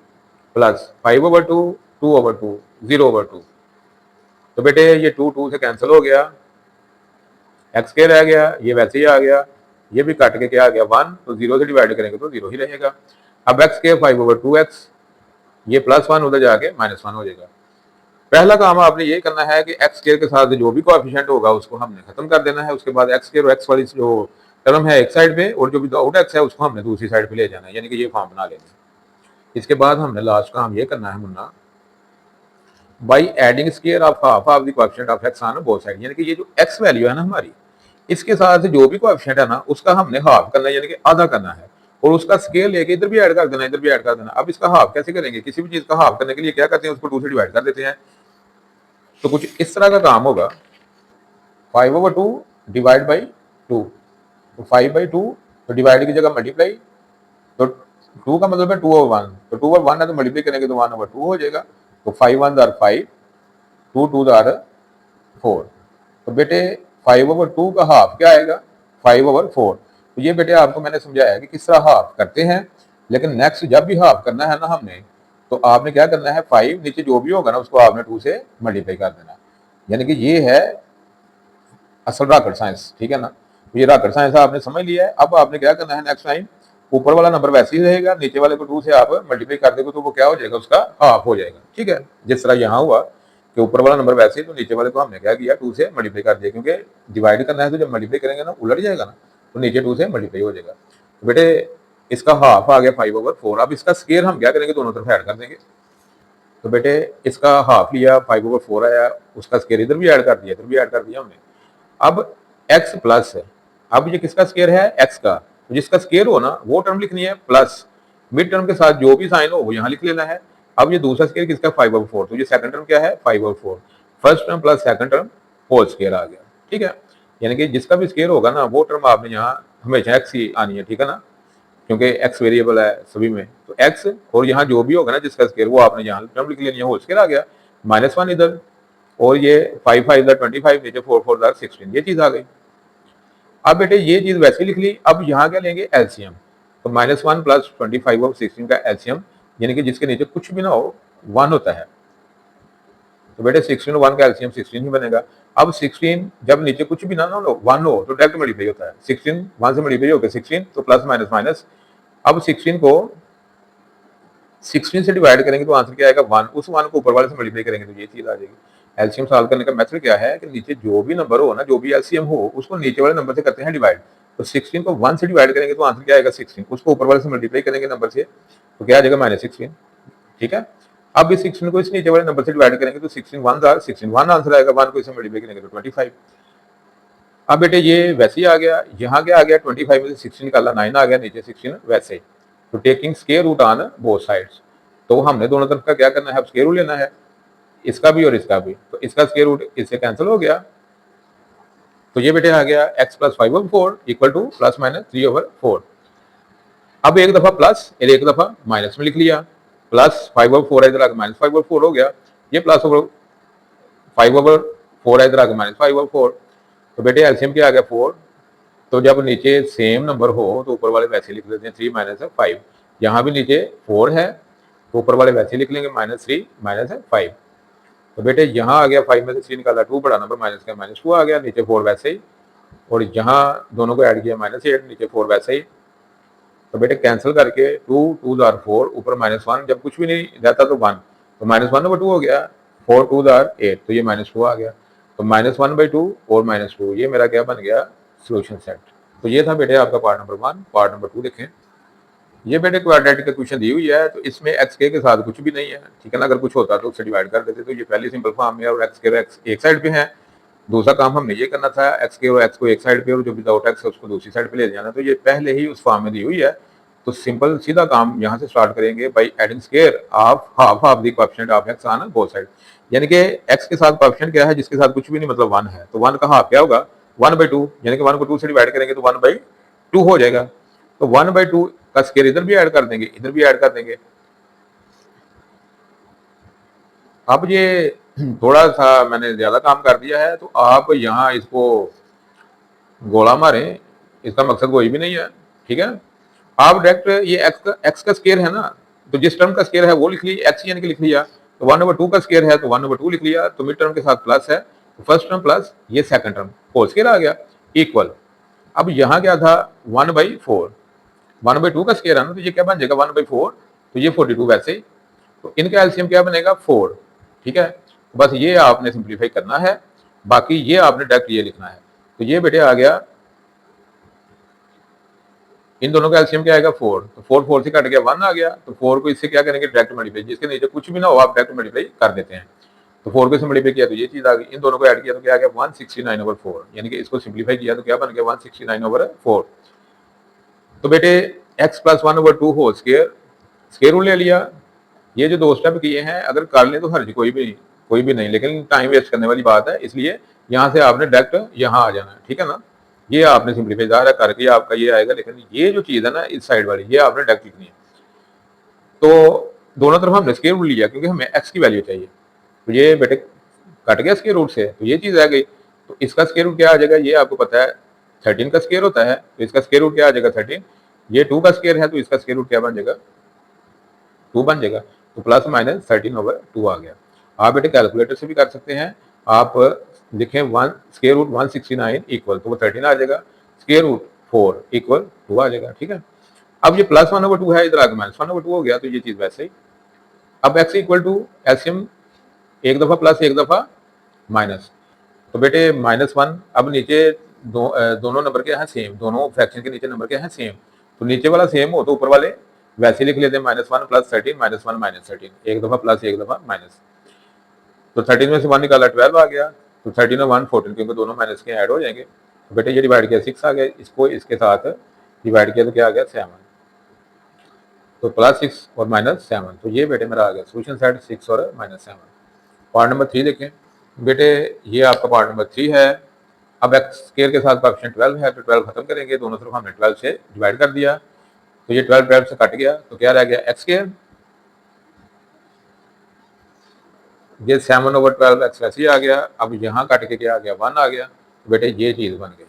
प्लस 5/2 2/2 0/2। तो बेटे ये 2 से कैंसिल हो गया, x² रह गया, ये वैसे ही आ गया, ये भी काट के क्या आ गया 1, तो 0 से डिवाइड करेंगे तो 0 ही रहेगा। अब x² 5/2x, ये +1 उधर जाके -1 हो जाएगा। पहला काम आपने ये करना है कि x² के साथ जो भी कोएफिशिएंट होगा उसको हमने खत्म कर देना है, उसके बाद x² और x वाली जो टर्म है एक साइड पे, और जो विदाउट x है उसको हमने दूसरी साइड पे ले जाना है, यानी कि ये फॉर्म बना लेना है। इसके बाद हमने लास्ट काम ये करना है Munna, by adding square of half of the coefficient of x on both side, यानी कि ये जो x वैल्यू है ना हमारी, इसके साथ जो भी कोएफिशिएंट है ना उसका हमने हाफ करना है, यानी कि आधा करना है, और उसका स्केल लेके इधर भी ऐड कर देना, इधर भी ऐड कर देना। अब इसका हाफ कैसे करेंगे, किसी भी चीज का हाफ करने के लिए क्या करते हैं, उसको 2 से डिवाइड कर देते हैं, तो कुछ इस तरह का काम होगा, 5/2 डिवाइड बाई 2, तो 5/2, तो डिवाइड की जगह मल्टीप्लाई, तो 2 का मतलब है 2/1, तो 2/1 है तो मल्टीप्लाई करेंगे तो 1/2 हो जाएगा। तो 5 1 आर 5, 2 2 आर 4। तो बेटे 5/2 का हाफ क्या आएगा, 5/4। तो ये बेटे आपको मैंने समझाया कि किस तरह हाफ करते हैं, लेकिन नेक्स्ट जब भी हाफ करना है ना हमने, तो आपने क्या करना है, 5 नीचे जो भी होगा ना उसको आपने 2 से मल्टीप्लाई कर देना। यानी कि ये है असल रॉकेट साइंस, ठीक है ना। तो ये रॉकेट साइंस आपने समझ लिया है। अब आपने क्या करना है, नेक्स्ट टाइम ऊपर वाला नंबर वैसे ही रहेगा, नीचे वाले को 2 से आप मल्टीप्लाई कर देंगे तो वो क्या हो जाएगा, उसका हाफ हो जाएगा, ठीक है। जिस तरह यहाँ हुआ कि ऊपर वाला नंबर वैसे ही, तो नीचे वाले को हमने क्या किया, 2 से मल्टीप्लाई कर दिया, क्योंकि डिवाइड करना है तो जब मल्टीप्लाई करेंगे ना उलट जाएगा ना, तो नीचे 2 से मल्टीप्लाई हो जाएगा। तो बेटे इसका हाफ आ गया 5/4। अब इसका स्केयर हम क्या करेंगे, दोनों तरफ ऐड कर देंगे। तो बेटे इसका हाफ लिया, 5/4 आया, उसका स्केयर इधर भी ऐड कर दिया, इधर भी ऐड कर दिया हमने। अब x प्लस है, अब ये किसका स्केयर है, x का, तो जिसका स्केयर हो ना वो टर्म लिखनी है प्लस, मिड टर्म के साथ जो भी साइन हो वो यहाँ लिख लेना है। अब ये दूसरा स्केयर किसका, 5/4, तो ये सेकंड टर्म क्या है, 5/4, first term plus second term whole square आ गया, ठीक है। यानी कि जिसका भी स्केयर होगा ना वो टर्म आपने यहाँ हमेशा x ही आनी है, ठीक है ना, क्योंकि x वेरिएबल है सभी में, तो x और यहाँ जो भी होगा ना जिसका स्केयर वो आपने यहाँ टर्म लिख लेनी है, होल स्केयर आ गया, -1 इधर, और ये 5 5 25, नीचे 4 4 16, ये चीज आ गई। अब बेटे ये चीज वैसे लिख ली। अब यहाँ क्या लेंगे, एलसीएम, तो -1 + 25 और 16 का एलसीएम, यानी कि जिसके नीचे कुछ भी ना हो 1 होता है, तो बेटे 16 और 1 का एलसीएम 16 ही बनेगा। अब 16 जब नीचे कुछ भी ना हो 1 हो तो डायरेक्ट मल्टीप्लाई होता है, 16 1 से मल्टीप्लाई होकर 16, तो प्लस माइनस माइनस। अब 16 को 16 से डिवाइड करेंगे तो आंसर क्या आएगा, 1, उस 1 को ऊपर वाले से मल्टीप्लाई करेंगे तो ये चीज आ जाएगी। एलसीएम सॉल्व करने का मेथड क्या है कि नीचे जो भी नंबर हो ना, जो भी एलसीएम हो उसको नीचे वाले नंबर से करते हैं डिवाइड। तो 16 को 1 से डिवाइड करेंगे तो आंसर क्या आएगा, 16, उसको ऊपर वाले से मल्टीप्लाई करेंगे नंबर से तो क्या आ जाएगा, -16, ठीक है। अब इस 16 को इस नीचे वाले नंबर से डिवाइड करेंगे तो 16 1 16 1 आंसर आएगा, 1 को इससे मल्टीप्लाई करेंगे तो 25। अब बेटे ये वैसे ही आ गया, यहाँ क्या आ गया, 25 में से 16 निकाला, 9 आ गया, नीचे 16 वैसे ही। तो taking square root on both sides, तो हमने दोनों तरफ का क्या करना है, स्क्वायर रूट लेना है, इसका भी और इसका भी, तो इसका स्क्वायर रूट इससे कैंसिल हो गया। तो ये बेटे आ गया x + 5/4 इक्वल टू ±3/4। अब एक दफा प्लस और एक दफा माइनस में लिख लिया, प्लस 5/4 इधर आकर -5/4 हो गया, ये प्लस 5/4 इधर आकर -5/4। तो बेटे एलसीएम क्या आ गया, 4। तो जब नीचे सेम नंबर हो तो ऊपर वाले वैसे लिख लेते हैं, 3 - 5। यहाँ भी नीचे 4 है तो ऊपर वाले वैसे लिख लेंगे, -3 - 5। तो बेटे यहाँ आ गया, 5 में से 3 निकाला, 2 बड़ा नंबर माइनस का -2 आ गया, नीचे 4 वैसे ही, और यहाँ दोनों को ऐड किया -8, नीचे 4 वैसे ही। तो बेटे कैंसिल करके 2 2 आर 4, ऊपर -1, जब कुछ भी नहीं रहता तो 1, तो -1/2 हो गया, 4 2 आर 8, तो ये -2 आ गया। तो -1/2 और -2, ये मेरा क्या बन गया, सोल्यूशन सेट। तो ये था बेटे आपका पार्ट नंबर 1। पार्ट नंबर 2 देखें। ये बेटे क्वाड्रेटिक इक्वेशन दी हुई है, तो इसमें एक्स के साथ कुछ भी नहीं है, ठीक है ना। अगर कुछ होता तो उससे डिवाइड कर देते, तो ये पहली सिंपल फॉर्म में, और एक्स एक साइड पे है। दूसरा काम हमने ये करना था, एक्स को एक साइड पे और जो विदाउट एक्स है उसको दूसरी साइड पे ले जाना, तो ये पहले ही उस फॉर्म में दी हुई है। तो सिंपल सीधा काम यहाँ से स्टार्ट करेंगे, by adding square of half of the coefficient of x on both side. यानी कि एक्स के साथ कोएफिशिएंट क्या है, जिसके साथ कुछ भी नहीं, मतलब 1 है, तो 1 का हाफ क्या होगा, 1/2, यानी कि 1 को 2 से डिवाइड करेंगे तो 1/2 हो जाएगा। तो 1/2 का स्क्वायर इधर भी ऐड कर देंगे, इधर भी ऐड कर देंगे। अब ये थोड़ा सा मैंने ज्यादा काम कर दिया है, तो आप यहाँ इसको गोला मारें, इसका मकसद कोई भी नहीं है, ठीक है। आप डायरेक्ट ये एक्स का स्क्वायर है ना, तो जिस टर्म का स्क्वायर है वो लिख लिया, एक्स यानी कि लिख लिया। तो 1/2 का स्क्वायर है तो 1/2 लिख लिया, तो मिड टर्म के साथ प्लस है, तो फर्स्ट टर्म प्लस ये सेकंड टर्म होल स्क्वायर आ गया, इक्वल। अब यहाँ क्या था, 1/4, 1/2 का स्क्वायर है ना, तो ये क्या बन जाएगा, 1/4, तो ये 42 वैसे ही। तो इनका एलसीएम क्या बनेगा, 4, ठीक है। तो बस ये आपने सिंप्लीफाई करना है, बाकी ये आपने डायरेक्ट ये लिखना है। तो ये बेटे आ गया, इन दोनों का एलसीएम क्या आएगा, 4, तो 4 4 से कट गया, 1 आ गया। तो 4 को इससे क्या करेंगे, डायरेक्ट मल्टीप्लाई, जिसके नीचे कुछ भी ना हो आप डायरेक्ट मल्टीप्लाई कर देते हैं। तो 4 को इससे मल्टीप्लाई किया तो ये चीज आ गई, इन दोनों को ऐड किया तो क्या आ गया, 169/4, यानी कि इसको सिंप्लीफाई किया तो क्या बन गया, 169/4। तो बेटे x + 1/2 whole square, square root ले लिया। ये जो दो स्टेप किए हैं अगर कर लें तो हर्ज कोई भी नहीं, कोई भी नहीं, लेकिन टाइम वेस्ट करने वाली बात है, इसलिए यहाँ से आपने डायरेक्ट यहाँ आ जाना है, ठीक है ना। ये आपने सिंप्लीफाई ज़ाहिर करके आपका ये आएगा, लेकिन ये जो चीज़ है ना इस साइड वाली, ये आपने डायरेक्ट लिखनी है। तो दोनों तरफ हमने स्क्वायर रूट लिया क्योंकि हमें एक्स की वैल्यू चाहिए। तो ये बेटे कट गया स्क्वायर रूट से, तो ये चीज़ आ गई। तो इसका स्क्वायर रूट क्या आ जाएगा, ये आपको पता है 13 का स्क्वायर होता है, तो इसका स्क्वायर रूट क्या आ जाएगा 13। ये 2 का स्क्वायर है, तो इसका स्क्वायर रूट क्या बन जाएगा, 2 बन जाएगा। तो प्लस माइनस 13/2 आ गया। आप बेटे कैलकुलेटर से भी कर सकते हैं, आप लिखें स्क्वायर रूट 169 इक्वल, तो वो 13 आ जाएगा, स्क्वायर रूट 4 इक्वल 2 आ जाएगा, ठीक है। अब ये प्लस 1/2 है, इधर आगे माइनस 1/2 हो गया, तो ये चीज़ वैसे ही। अब x इक्वल टू एलसीएम एक दफ़ा प्लस एक दफ़ा माइनस, तो बेटे -1। अब नीचे दोनों नंबर के हैं सेम, दोनों फ्रैक्शन के नीचे नंबर के हैं सेम, तो नीचे वाला सेम हो तो ऊपर वाले वैसे लिख लेते हैं, -1 + 13 -1 -13, एक दफ़ा प्लस एक दफ़ा माइनस। तो 13 में से 1 निकाला 12 आ गया, तो 13 और 1 14, क्योंकि दोनों माइनस के ऐड हो जाएंगे। तो बेटे ये डिवाइड किया 6 आ गया, इसको इसके साथ डिवाइड किया तो क्या आ गया 7। तो +6 और -7, तो ये बेटे मेरा आ गया सोल्यूशन सेट 6 और -7। पार्ट नंबर 3 देखें बेटे, ये आपका पार्ट नंबर 3 है। अब एक्स स्क्वायर के साथ कोएफिशिएंट 12 है, तो 12 खत्म करेंगे, दोनों तरफ हमने 12 से डिवाइड कर दिया, तो ये 12 12 से कट गया, तो क्या रह गया एक्स स्क्वायर। ये 7/12 एक्स वैसे ही आ गया। अब यहाँ कट के क्या आ गया 1 आ गया, तो बेटे ये चीज़ बन गई।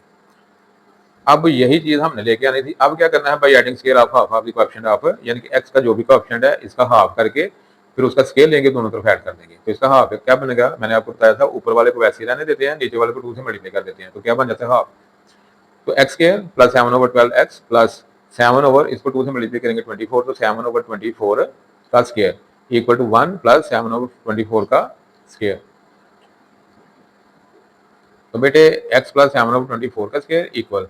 अब यही चीज़ हमने लेके आनी थी। अब क्या करना है, by adding square of half of the coefficient of, यानी कि एक्स का जो भी कोएफिशिएंट है इसका हाफ करके फिर उसका स्केल लेंगे, दोनों तरफ ऐड कर देंगे, तो इसका हाफ क्या बनेगा, मैंने आपको बताया था ऊपर वाले को वैसे ही रहने देते हैं, नीचे वाले को 2 से मल्टीप्लाई कर देते हैं, तो क्या बन जाता है हाफ। तो x square plus 7/12 x plus 7 over, इसको 2 से मल्टीप्लाई करेंगे 24, तो 7/24 का स्केयर इक्वल टू 1 + 7/24 का स्केयर। तो बेटे x + 7/24 का स्केयर इक्वल,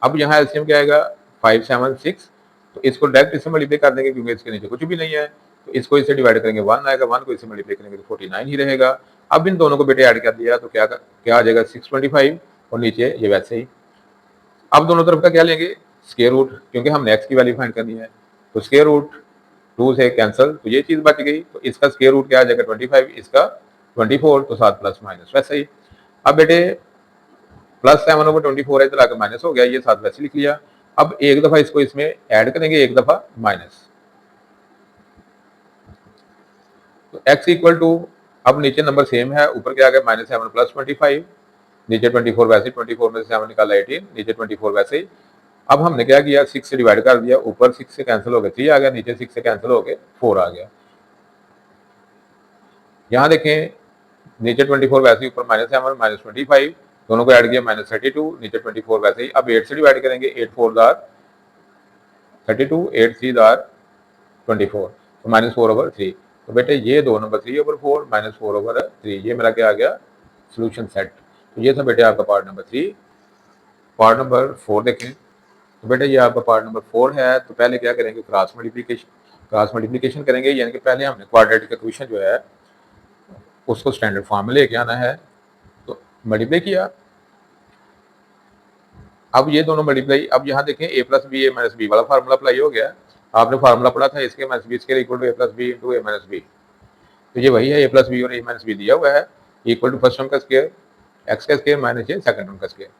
अब यहाँ एलसीएम क्या आएगा 576, तो इसको डायरेक्ट इससे मल्टीप्लाई कर देंगे क्योंकि इसके नीचे कुछ भी नहीं है, तो इसको इससे डिवाइड करेंगे 1 आएगा, 1 को इससे मल्टीप्लाई करेंगे तो 49 ही रहेगा। अब इन दोनों को बेटे ऐड कर दिया तो क्या क्या आ जाएगा 625, और नीचे ये वैसे ही। अब दोनों तरफ का क्या लेंगे स्क्वायर रूट, क्योंकि हमने x की वैल्यू फाइंड करनी है, तो स्क्वायर रूट 2 से कैंसिल, तो ये चीज़ बच गई, तो इसका स्क्वायर रूट क्या आ जाएगा 25, इसका 24, तो साथ प्लस माइनस वैसे ही। अब बेटे प्लस 7/24 है, इधर आकर माइनस हो गया, ये साथ वैसे लिख लिया। अब एक दफा इसको इसमें ऐड करेंगे, एक दफा माइनस, तो x इक्वल टू, अब नीचे नंबर सेम है, ऊपर क्या आ गया -7 + 25, नीचे 24 वैसे ही, 24 में से 7 निकाला 18, नीचे 24 वैसे ही। अब हमने क्या किया 6 से डिवाइड कर दिया, ऊपर 6 से कैंसिल हो गया 3 आ गया, नीचे 6 से कैंसिल हो गए 4 आ गया। यहाँ देखें नीचे 24 वैसे ही, ऊपर -7 -25, दोनों को ऐड किया -32, नीचे 24 वैसे ही। अब 8 से डिवाइड करेंगे, 8 4 दार 32, 8 3 दार 24, तो -4/3। तो बेटे ये 2 नंबर 3/4 -4/3, ये मेरा क्या आ गया सोल्यूशन सेट। तो ये था बेटे आपका पार्ट नंबर 3। पार्ट नंबर 4 देखें, तो बेटे ये आपका पार्ट नंबर 4 है। तो पहले क्या करेंगे क्रॉस मल्टीप्लिकेशन करेंगे, यानी कि पहले हमने क्वाड्रेटिक इक्वेशन जो है उसको स्टैंडर्ड फॉर्म में लेके आना है, तो मल्टीप्लाई किया। अब ये दोनों मल्टीप्लाई, अब यहाँ देखें a + b a - b वाला फार्मूला अप्लाई हो गया। आपने फार्मूला पढ़ा था इसके -b square equal to a + b × a - b, तो ये वही है a + b और a - b दिया हुआ है, इक्वल टू फर्स्ट टर्म का स्क्वायर x का स्क्वायर माइनस ये सेकंड टर्म का स्क्वायर।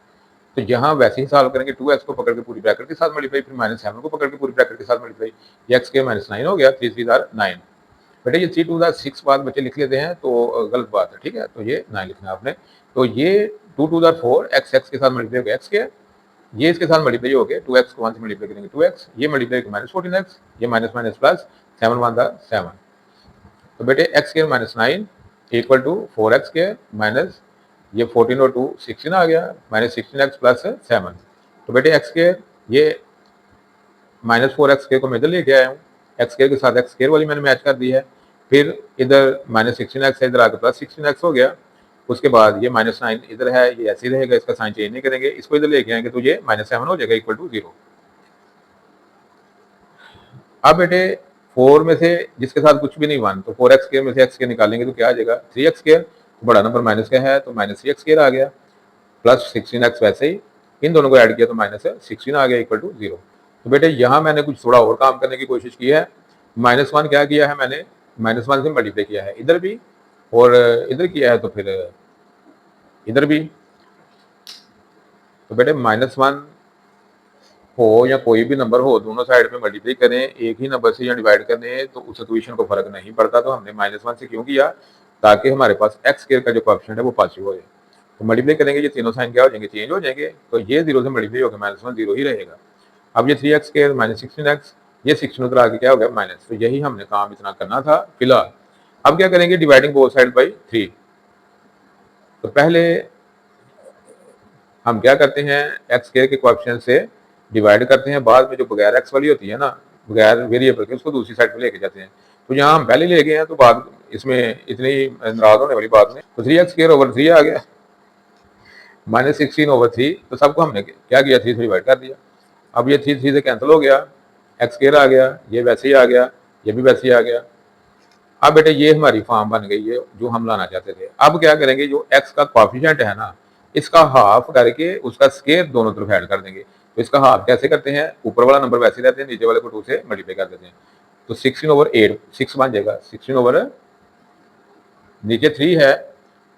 तो यहाँ वैसे ही सॉल्व करेंगे, 2x को पकड़ के पूरी ब्रैकेट के साथ मल्टीप्लाई, फिर -7 को पकड़ के पूरी ब्रैकेट के साथ मल्टीप्लाई, ये x के -9 हो गया, 3 3 9। बेटे ये 3 2 6 बात बच्चे लिख लेते हैं तो गलत बात है, ठीक है, तो ये 9 लिखना है आपने। तो ये 2 2 4 x के साथ मल्टीप्लाई हो गया x के, ये इसके साथ मल्टीप्लाई हो गए, 2x को 1 से मल्टीप्लाई करेंगे 2x, ये मल्टीप्लाई -14x, ये माइनस माइनस प्लस 7 1 7। तो बेटे x के -9 इक्वल टू 4x के माइनस ये 14 और 2 16 आ गया, -16x + 7। तो बेटे x के ये -4x को मैं इधर लेके आया हूँ, x के साथ x स्क्वायर वाली मैंने मैच कर दी है, फिर इधर -16x है, इधर आकर +16x हो गया। उसके बाद ये -9 इधर है, ये ऐसे ही रहेगा, इसका साइन चेंज नहीं करेंगे, इसको इधर लेके आएंगे तो ये -7 हो जाएगा इक्वल टू 0। अब बेटे 4 में से जिसके साथ कुछ भी नहीं 1, तो 4x स्क्वायर में से x स्क्वायर निकालेंगे तो क्या आ जाएगा 3x स्क्वायर, बड़ा नंबर माइनस का है तो -3x स्क्वायर आ गया, प्लस 16x वैसे ही, इन दोनों को ऐड किया तो -16 आ गया इक्वल टू 0। तो बेटे यहाँ मैंने कुछ थोड़ा और काम करने की कोशिश की है, -1 क्या किया है मैंने -1 से मल्टीप्लाई किया है इधर भी और इधर किया है तो फिर इधर भी। तो बेटे -1 हो या कोई भी नंबर हो, दोनों साइड में मल्टीप्लाई करें, एक ही नंबर से या डिवाइड करें तो उस इक्वेशन को फर्क नहीं पड़ता। तो हमने -1 से क्यों किया, ताकि हमारे पास एक्स स्क्वायर का जो कोएफिशिएंट है वो पॉजिटिव हो जाए। तो मल्टीप्लाई करेंगे, ये तीनों साइन क्या हो जाएंगे, चेंज हो जाएंगे। तो ये 0 से मल्टीप्लाई होकर -1 0 ही रहेगा। अब ये 3x स्क्वायर -16x, ये 16 उधर आके क्या हो गया माइनस। तो यही हमने काम इतना करना था फिलहाल। अब क्या करेंगे, डिवाइडिंग बोथ साइड बाई 3। तो पहले हम क्या करते हैं, एक्स स्क्वायर के कोएफिशिएंट से डिवाइड करते हैं, बाद में जो बगैर एक्स वाली होती है ना, बगैर वेरिएबल के, उसको दूसरी साइड पे लेके जाते हैं। तो यहाँ हम पहले ले गए हैं, तो बाद इसमें इतनी नाराज होने वाली बात नहीं। तो 3x स्क्वायर ओवर 3 आ गया, -16 ओवर 3। तो सबको हमने क्या किया, 3 से डिवाइड कर दिया। अब ये 3 से कैंसिल हो गया, एक्स स्क्वायर आ गया, ये वैसे ही आ गया, ये भी वैसे ही आ गया। अब बेटे ये हमारी फॉर्म बन गई है जो हम लाना चाहते थे। अब क्या करेंगे, जो एक्स का कोएफिशिएंट है ना, इसका हाफ करके उसका स्क्वायर दोनों तरफ ऐड कर देंगे। तो इसका हाफ कैसे करते हैं, ऊपर वाला नंबर वैसे रहते हैं, नीचे वाले को 2 से मल्टीप्लाई कर देते हैं। तो 16 ओवर 8 6 बन जाएगा। 16 ओवर नीचे 3 है,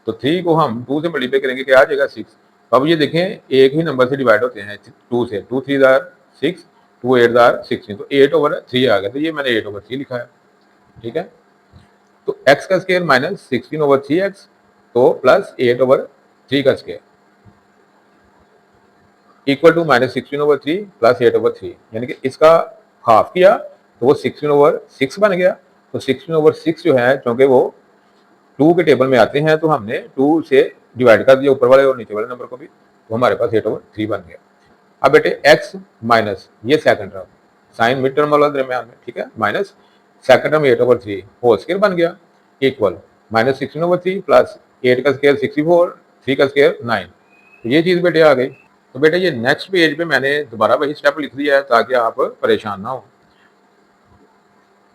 तो 3 को हम 2 से मल्टीप्लाई करेंगे, क्या आ जाएगा 6। अब ये देखें, एक ही नंबर से डिवाइड होते हैं 2 से। 2 3 दार 6, 2 8 दार 16। तो 8 ओवर 3 आ गया। तो ये मैंने 8 ओवर 3 लिखा है, ठीक है। तो x का स्क्वायर -16 ओवर 3x, तो प्लस 8 ओवर 3 का square equal to -16 over 3 plus 8 over 3। यानी कि इसका हाफ किया तो वो 16 ओवर 6 बन गया। तो 16 ओवर 6 जो है, क्योंकि वो 2 के टेबल में आते हैं, तो हमने 2 से डिवाइड कर दिया ऊपर वाले और नीचे वाले नंबर को भी। तो हमारे पास 8 ओवर 3 बन गया। अब बेटे x माइनस ये second term, sign mid term वाला दरमियान में, ठीक है, minus second term 8 over 3 whole square बन गया, इक्वल -16 ओवर 3 प्लस 8 का स्क्वायर 64, 3 का स्क्वायर 9। तो ये चीज़ बेटे आ गई। तो बेटे ये नेक्स्ट पेज पे मैंने दोबारा वही स्टेप लिख दिया है ताकि आप परेशान ना हो।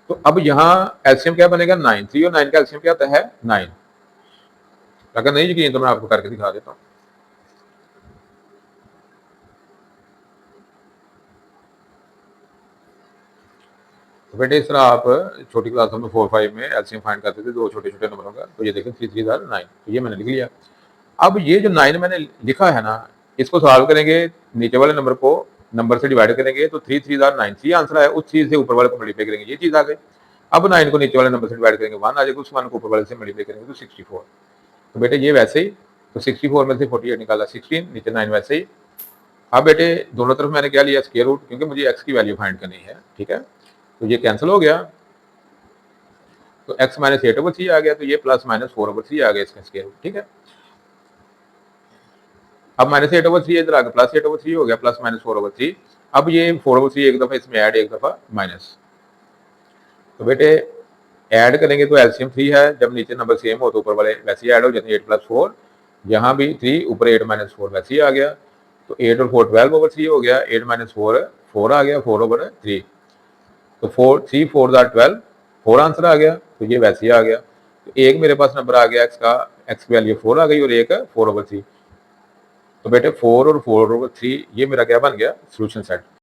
तो अब यहाँ एलसीएम क्या बनेगा, 9। 3 और 9 का एलसीएम क्या आता है, 9। अगर नहीं यकीन तो मैं आपको करके दिखा देता हूँ। तो बेटे इस तरह आप छोटी क्लासों में 4 5 में एलसीएम फाइंड करते थे दो छोटे छोटे नंबरों का। तो ये देखें 3 3 9, तो ये मैंने लिख लिया। अब ये जो 9 मैंने लिखा है ना, इसको सॉल्व करेंगे, नीचे वाले नंबर को नंबर से डिवाइड करेंगे, तो 3 3 9 3 आंसर है। उस चीज से ऊपर वाले को मल्टीप्लाई करेंगे, ये चीज आ गई। अब 9 को नीचे वाले नंबर से डिवाइड करेंगे, 1 आ जाएगा, उस 1 को ऊपर वाले से मल्टीप्लाई करेंगे तो 64। तो बेटे ये वैसे ही, तो 64 में से 48 निकाला 16, नीचे 9 वैसे ही। अब बेटे दोनों तरफ मैंने क्या लिया, स्क्वायर रूट, क्योंकि मुझे एक्स की वैल्यू फाइंड करनी है, ठीक है। तो ये कैंसिल हो गया, तो x -8 ओवर 3 आ गया, तो ये +-4 ओवर 3 आ गया इसका स्क्वायर रूट, ठीक है। अब -8 ओवर 3 इधर आ गया, +8 ओवर 3 हो गया, +-4 ओवर 3। अब ये 4 ओवर 3 एक दफा इसमें ऐड, एक दफा माइनस। तो बेटे ऐड करेंगे तो एलसीएम 3 है, जब नीचे नंबर सेम हो तो ऊपर वाले वैसे ही ऐड हो जाते हैं, 8 + 4, यहाँ भी 3, ऊपर 8 - 4 वैसे ही आ गया। तो 8 और 4 12 ओवर 3 हो गया, 8 - 4 4 आ गया, 4 ओवर 3। तो 4 3 4 12, 4 आंसर आ गया, तो ये वैसे ही आ गया। तो एक मेरे पास नंबर आ गया एक्स का, एक्स की वैल्यू 4 आ गई, और एक 4 ओवर 3। तो बेटे 4 और 4 ओवर 3 ये मेरा क्या बन गया, सोल्यूशन सेट।